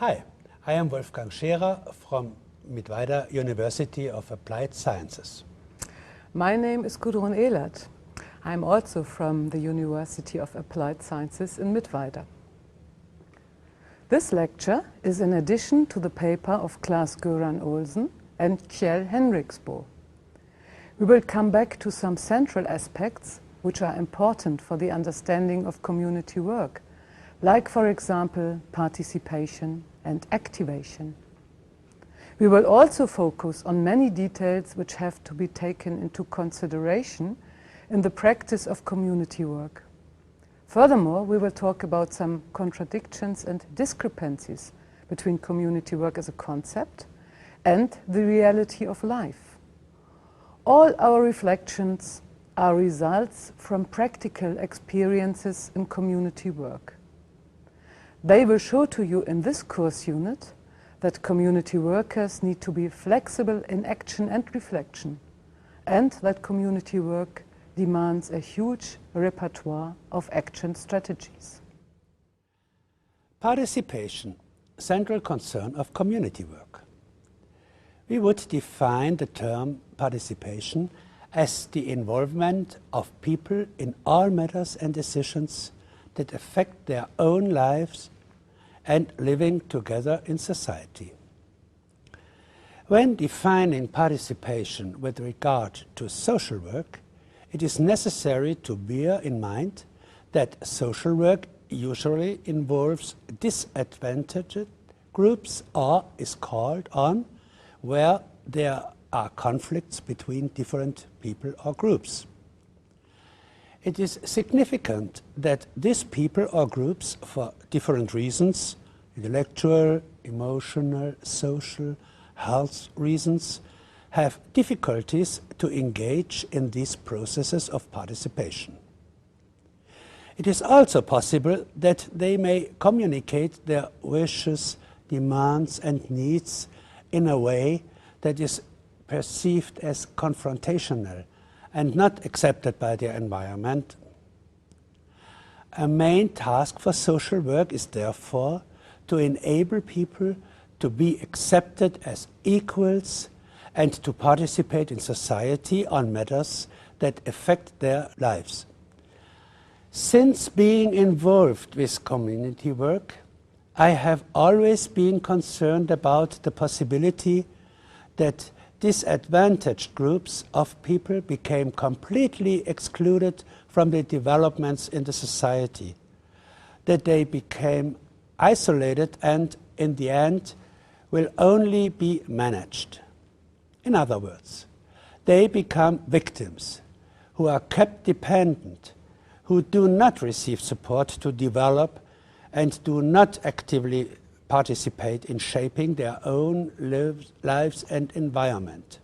Hi, I am Wolfgang Scherer from Mittweida University of Applied Sciences. My name is Gudrun Ehlert. I'm also from the University of Applied Sciences in Mittweida. This lecture is in addition to the paper of Claes-Göran Olsen and Kjell Henriksbo. We will come back to some central aspects which are important for the understanding of community work, like, for example, participation and activation. We will also focus on many details which have to be taken into consideration in the practice of community work. Furthermore, we will talk about some contradictions and discrepancies between community work as a concept and the reality of life. All our reflections are results from practical experiences in community work. They will show to you in this course unit that community workers need to be flexible in action and reflection, and that community work demands a huge repertoire of action strategies. Participation, central concern of community work. We would define the term participation as the involvement of people in all matters and decisions that affect their own lives and living together in society. When defining participation with regard to social work, it is necessary to bear in mind that social work usually involves disadvantaged groups or is called on where there are conflicts between different people or groups. It is significant that these people or groups, for different reasons, intellectual, emotional, social, health reasons, have difficulties to engage in these processes of participation. It is also possible that they may communicate their wishes, demands and needs in a way that is perceived as confrontational and not accepted by their environment. A main task for social work is therefore to enable people to be accepted as equals and to participate in society on matters that affect their lives. Since being involved with community work, I have always been concerned about the possibility that disadvantaged groups of people became completely excluded from the developments in the society, that they became isolated and, in the end, will only be managed. In other words, they become victims who are kept dependent, who do not receive support to develop and do not actively participate in shaping their own lives and environment.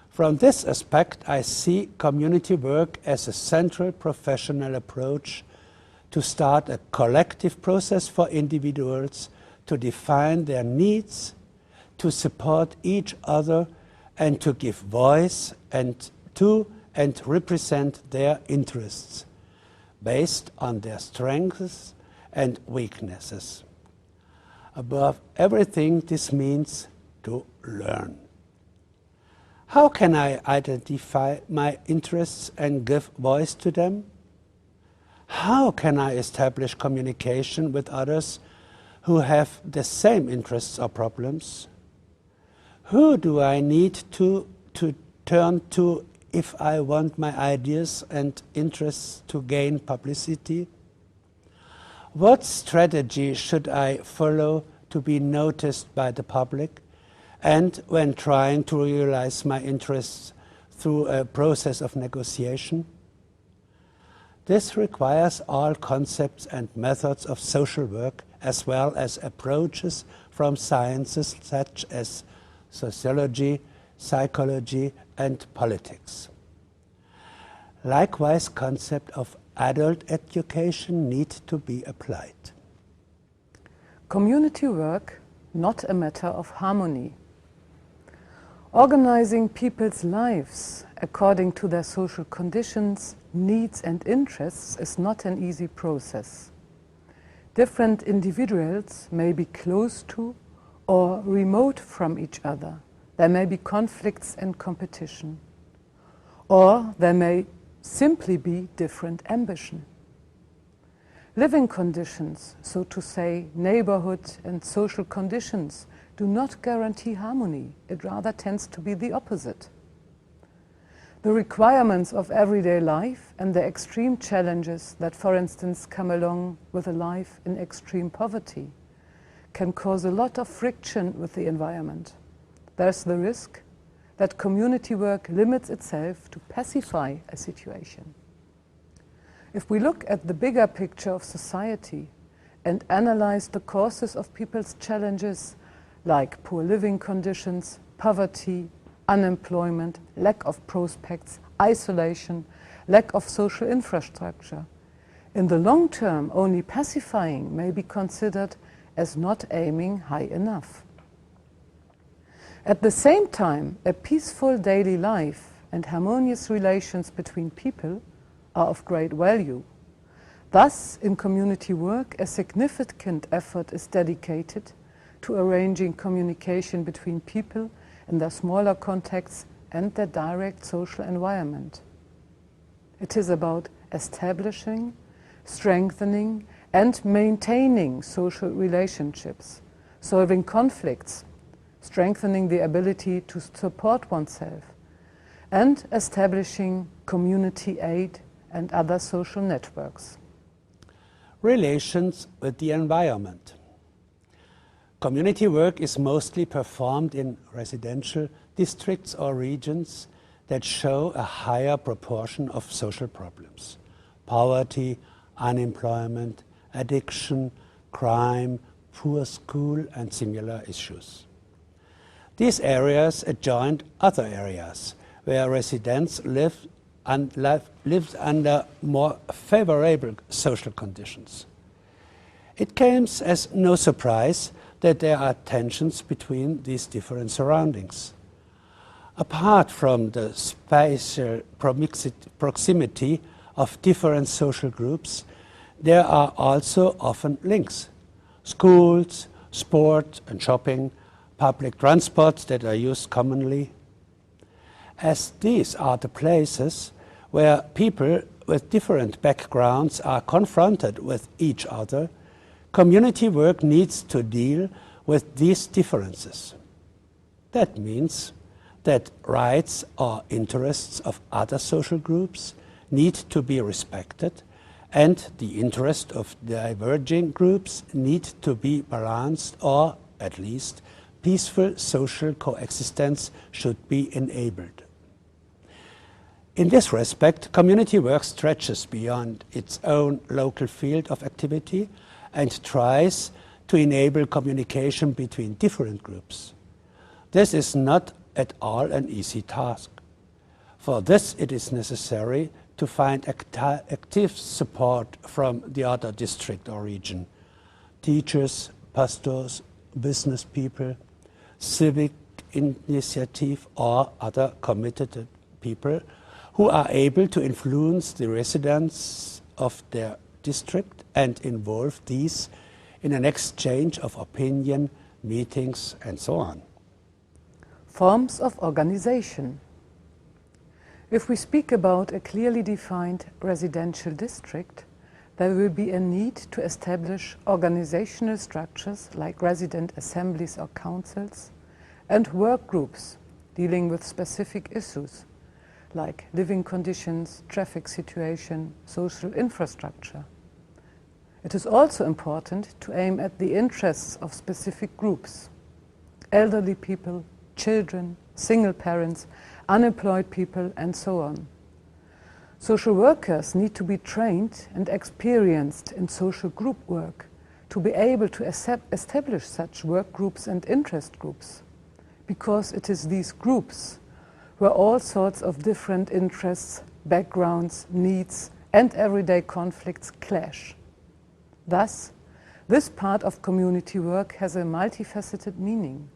From this aspect, I see community work as a central professional approach to start a collective process for individuals to define their needs, to support each other, and to give voice and represent their interests based on their strengths and weaknesses. Above everything, this means to learn. How can I identify my interests and give voice to them? How can I establish communication with others who have the same interests or problems? Who do I need to turn to if I want my ideas and interests to gain publicity? What strategy should I follow to be noticed by the public and when trying to realize my interests through a process of negotiation? This requires all concepts and methods of social work as well as approaches from sciences such as sociology, psychology and politics. Likewise, concept of adult education need to be applied. Community work, not a matter of harmony. Organizing people's lives according to their social conditions, needs and interests is not an easy process. Different individuals may be close to or remote from each other. There may be conflicts and competition. Or there may simply be different ambition. Living conditions, so to say, neighborhood and social conditions, do not guarantee harmony. It rather tends to be the opposite. The requirements of everyday life and the extreme challenges that, for instance, come along with a life in extreme poverty can cause a lot of friction with the environment. There's the risk that community work limits itself to pacify a situation. If we look at the bigger picture of society and analyze the causes of people's challenges like poor living conditions, poverty, unemployment, lack of prospects, isolation, lack of social infrastructure, in the long term only pacifying may be considered as not aiming high enough. At the same time, a peaceful daily life and harmonious relations between people are of great value. Thus, in community work, a significant effort is dedicated to arranging communication between people in their smaller contexts and their direct social environment. It is about establishing, strengthening, and maintaining social relationships, solving conflicts, strengthening the ability to support oneself, and establishing community aid and other social networks. Relations with the environment. Community work is mostly performed in residential districts or regions that show a higher proportion of social problems: poverty, unemployment, addiction, crime, poor school, and similar issues. These areas adjoin other areas where residents live under more favorable social conditions. It comes as no surprise that there are tensions between these different surroundings. Apart from the spatial proximity of different social groups, there are also often links: schools, sport and shopping, public transports that are used commonly. As these are the places where people with different backgrounds are confronted with each other, community work needs to deal with these differences. That means that rights or interests of other social groups need to be respected, and the interest of diverging groups need to be balanced, or at least peaceful social coexistence should be enabled. In this respect, community work stretches beyond its own local field of activity and tries to enable communication between different groups. This is not at all an easy task. For this, it is necessary to find active support from the other district or region: teachers, pastors, business people, civic initiative, or other committed people who are able to influence the residents of their district and involve these in an exchange of opinion, meetings, and so on. Forms of organization. If we speak about a clearly defined residential district, there will be a need to establish organizational structures like resident assemblies or councils and work groups dealing with specific issues like living conditions, traffic situation, social infrastructure. It is also important to aim at the interests of specific groups: elderly people, children, single parents, unemployed people, and so on. Social workers need to be trained and experienced in social group work to be able to establish such work groups and interest groups, because it is these groups where all sorts of different interests, backgrounds, needs, and everyday conflicts clash. Thus, this part of community work has a multifaceted meaning.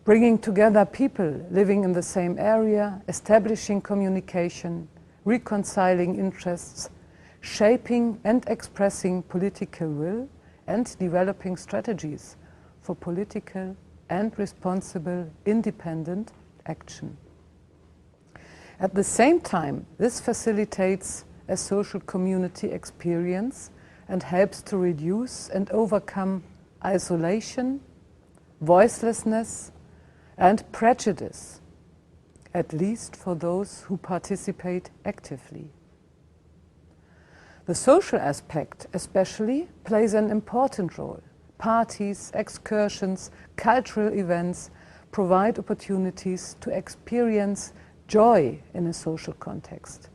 Bringing together people living in the same area, establishing communication, reconciling interests, shaping and expressing political will, and developing strategies for political and responsible independent action. At the same time, this facilitates a social community experience and helps to reduce and overcome isolation, voicelessness, and prejudice, at least for those who participate actively. The social aspect especially plays an important role. Parties, excursions, cultural events provide opportunities to experience joy in a social context.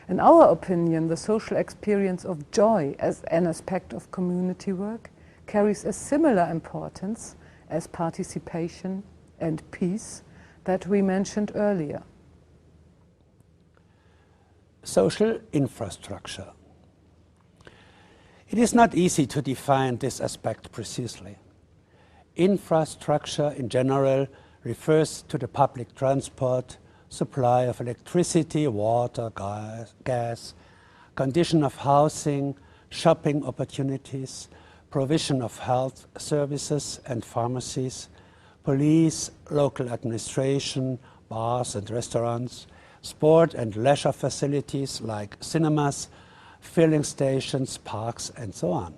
In our opinion, the social experience of joy as an aspect of community work carries a similar importance as participation and peace that we mentioned earlier. Social infrastructure. It is not easy to define this aspect precisely. Infrastructure in general refers to the public transport, supply of electricity, water, gas, condition of housing, shopping opportunities, provision of health services and pharmacies, police, local administration, bars and restaurants, sport and leisure facilities like cinemas, filling stations, parks, and so on.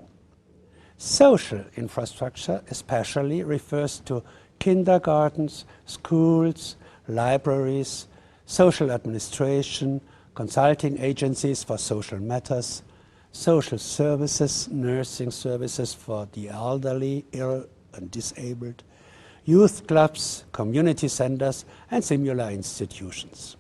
Social infrastructure especially refers to kindergartens, schools, libraries, social administration, consulting agencies for social matters, social services, nursing services for the elderly, ill and disabled, youth clubs, community centers, and similar institutions.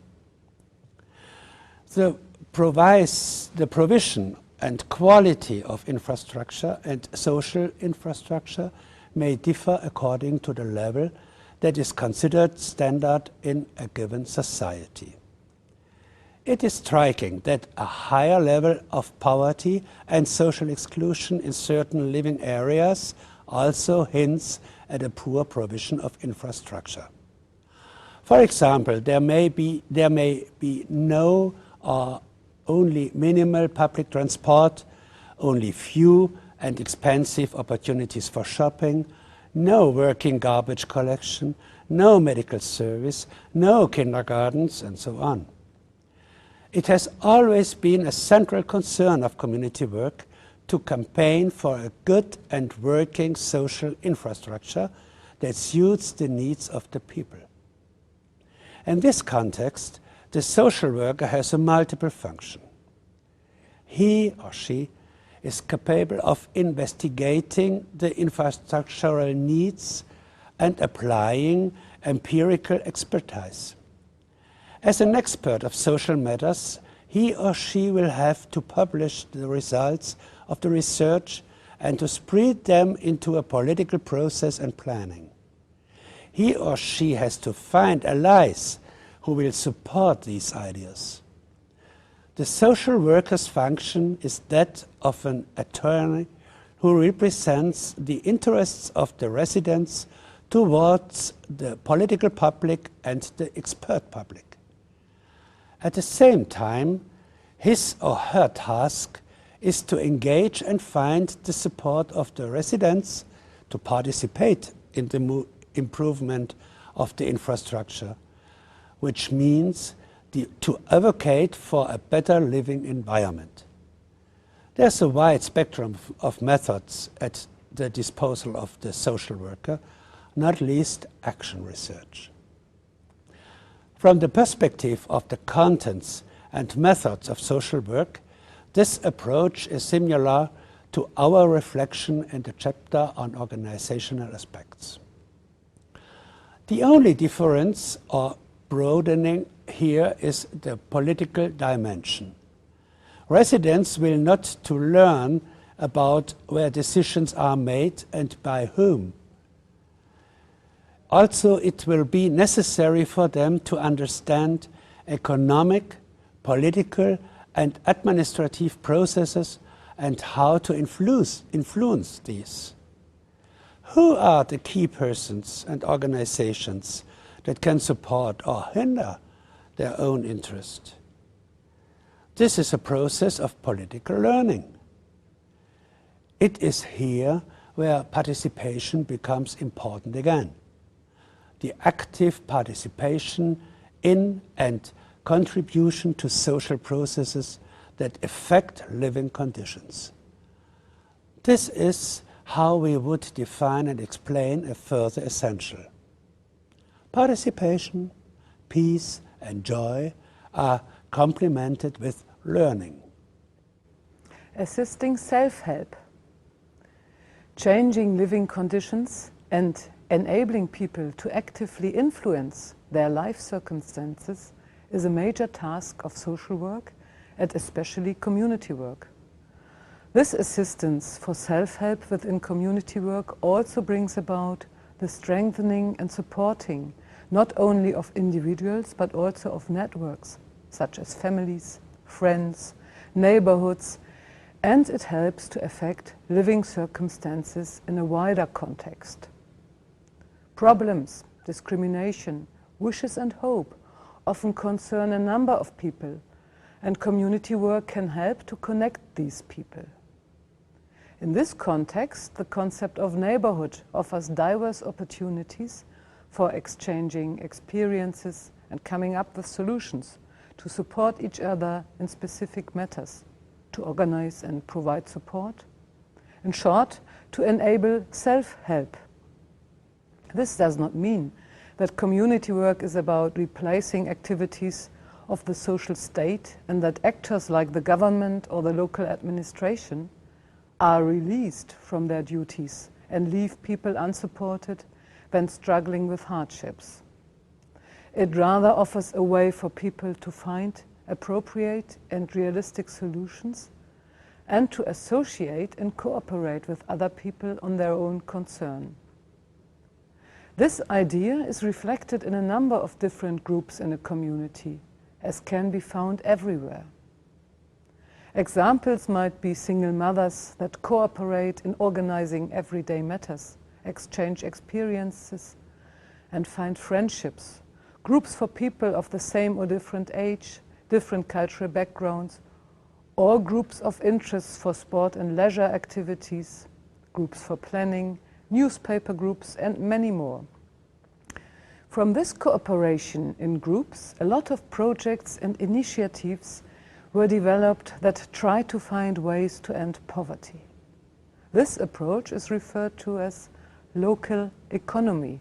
The provision and quality of infrastructure and social infrastructure may differ according to the level that is considered standard in a given society. It is striking that a higher level of poverty and social exclusion in certain living areas also hints at a poor provision of infrastructure. For example, there may be no or only minimal public transport, only few and expensive opportunities for shopping, no working garbage collection, no medical service, no kindergartens, and so on. It has always been a central concern of community work to campaign for a good and working social infrastructure that suits the needs of the people. In this context, the social worker has a multiple function. He or she is capable of investigating the infrastructural needs and applying empirical expertise. As an expert of social matters, he or she will have to publish the results of the research and to spread them into a political process and planning. He or she has to find allies who will support these ideas. The social worker's function is that of an attorney who represents the interests of the residents towards the political public and the expert public. At the same time, his or her task is to engage and find the support of the residents to participate in the improvement of the infrastructure, which means to advocate for a better living environment. There's a wide spectrum of methods at the disposal of the social worker, not least action research. From the perspective of the contents and methods of social work, this approach is similar to our reflection in the chapter on organizational aspects. The only difference or broadening here is the political dimension. Residents will not to learn about where decisions are made and by whom. Also, it will be necessary for them to understand economic, political, and administrative processes and how to influence these. Who are the key persons and organizations that can support or hinder their own interest? This is a process of political learning. It is here where participation becomes important again. The active participation in and contribution to social processes that affect living conditions. This is how we would define and explain a further essential. Participation, peace and joy are complemented with learning. Assisting self-help. Changing living conditions and enabling people to actively influence their life circumstances is a major task of social work and especially community work. This assistance for self-help within community work also brings about the strengthening and supporting not only of individuals but also of networks such as families, friends, neighborhoods, and it helps to affect living circumstances in a wider context. Problems, discrimination, wishes and hope often concern a number of people, and community work can help to connect these people. In this context, the concept of neighborhood offers diverse opportunities for exchanging experiences and coming up with solutions to support each other in specific matters, to organize and provide support. In short, to enable self-help. This does not mean that community work is about replacing activities of the social state and that actors like the government or the local administration are released from their duties and leave people unsupported when struggling with hardships. It rather offers a way for people to find appropriate and realistic solutions and to associate and cooperate with other people on their own concern. This idea is reflected in a number of different groups in a community, as can be found everywhere. Examples might be single mothers that cooperate in organizing everyday matters, exchange experiences, and find friendships, groups for people of the same or different age, different cultural backgrounds, or groups of interests for sport and leisure activities, groups for planning, newspaper groups, and many more. From this cooperation in groups, a lot of projects and initiatives were developed that try to find ways to end poverty. This approach is referred to as local economy.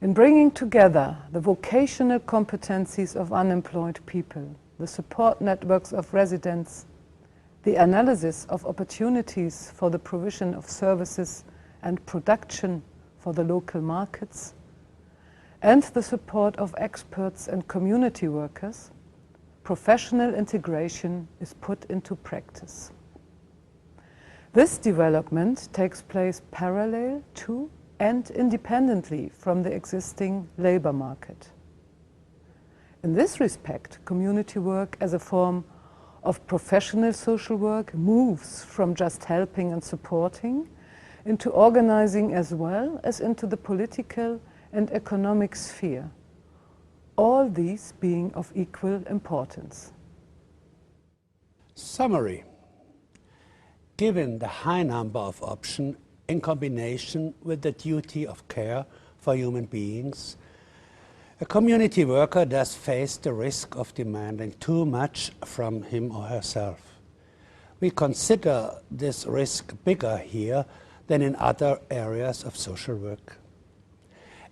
In bringing together the vocational competencies of unemployed people, the support networks of residents, the analysis of opportunities for the provision of services and production for the local markets, and the support of experts and community workers, professional integration is put into practice. This development takes place parallel to and independently from the existing labor market. In this respect, community work as a form of professional social work moves from just helping and supporting into organizing as well as into the political and economic sphere, all these being of equal importance. Summary. Given the high number of options in combination with the duty of care for human beings, a community worker does face the risk of demanding too much from him or herself. We consider this risk bigger here than in other areas of social work.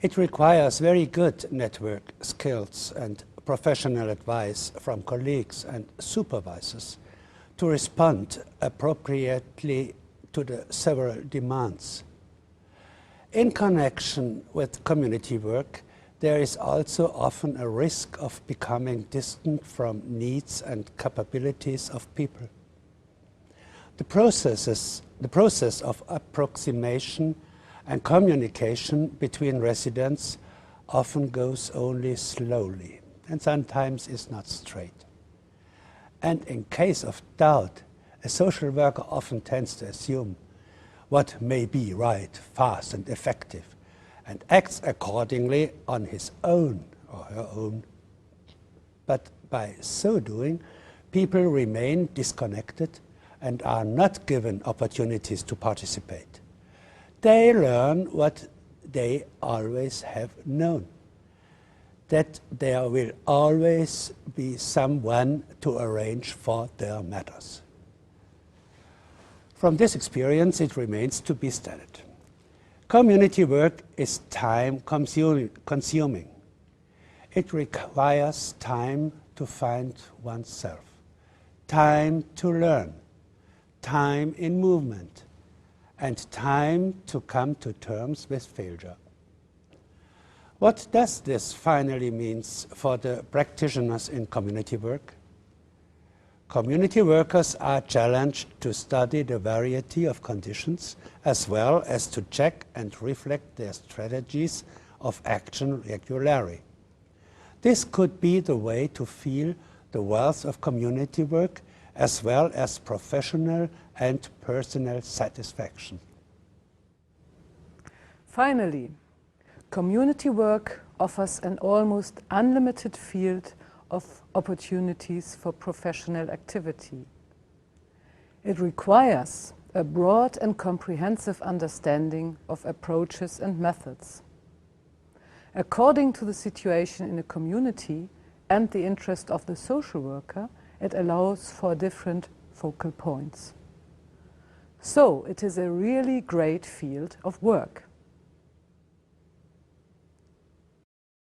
It requires very good network skills and professional advice from colleagues and supervisors to respond appropriately to the several demands. In connection with community work, there is also often a risk of becoming distant from needs and capabilities of people. The process of approximation and communication between residents often goes only slowly and sometimes is not straight. And in case of doubt, a social worker often tends to assume what may be right, fast and effective, and acts accordingly on his own or her own. But by so doing, people remain disconnected and are not given opportunities to participate. They learn what they always have known, that there will always be someone to arrange for their matters. From this experience, it remains to be studied. Community work is time-consuming. It requires time to find oneself, time to learn, time in movement, and time to come to terms with failure. What does this finally mean for the practitioners in community work? Community workers are challenged to study the variety of conditions as well as to check and reflect their strategies of action regularly. This could be the way to feel the wealth of community work as well as professional and personal satisfaction. Finally, community work offers an almost unlimited field of opportunities for professional activity. It requires a broad and comprehensive understanding of approaches and methods. According to the situation in a community and the interest of the social worker, it allows for different focal points. So it is a really great field of work.